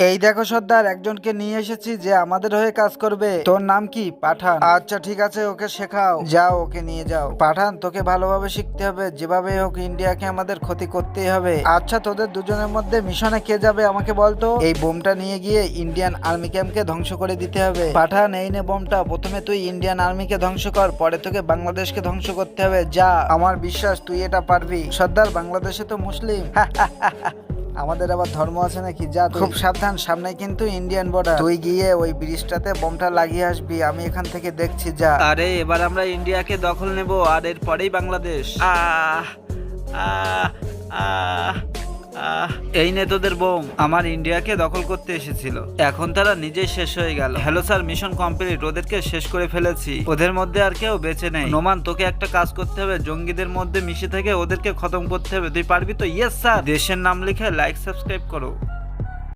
এই দেখো সর্দার, একজনকে নিয়ে এসেছি যে আমাদের হয়ে কাজ করবে। তোর নাম কি? পাঠান। আচ্ছা ঠিক আছে, ওকে শেখাও। যাও, ওকে নিয়ে যাও। পাঠান, তোকে ভালোভাবে শিখতে হবে। যেভাবে হোক ইন্ডিয়াকে আমাদের ক্ষতি করতেই হবে। আচ্ছা, তোদের দুজনের মধ্যে মিশনে কে যাবে আমাকে বলতো। এই বোমটা নিয়ে গিয়ে ইন্ডিয়ান আর্মি ক্যাম্পকে ধ্বংস করে দিতে হবে। পাঠান, এই নে বোমটা। প্রথমে তুই ইন্ডিয়ান আর্মিকে ধ্বংস কর, পরে তোকে বাংলাদেশকে ধ্বংস করতে হবে। যা, আমার বিশ্বাস তুই এটা পারবি। সর্দার, বাংলাদেশে তো মুসলিম। আমাদের আবার ধর্ম আছে নাকি? যা, খুব সাবধান, সামনে কিন্তু ইন্ডিয়ান বর্ডার। তুই গিয়ে ওই ব্রিজটাতে বোমটা লাগিয়ে আসবি, আমি এখান থেকে দেখছি। যা। আরে এবার আমরা ইন্ডিয়াকে দখল নেব, আর এরপরেই বাংলাদেশ। আহ আহ আহ আহ এই নে তোদের বোম। আমার ইন্ডিয়াকে দখল করতে এসেছিল, এখন তারা নিজেই শেষ হয়ে গেল। Hello sir, mission complete. ওদেরকে শেষ করে ফেলেছি, ওদের মধ্যে আর কেউ বেঁচে নেই। নোমান, তোকে একটা কাজ করতে হবে, জঙ্গিদের মধ্যে মিশে থেকে ওদেরকে খতম করতে হবে। তুই পারবি তো? Yes sir. দেশের নাম লিখে লাইক সাবস্ক্রাইব করো।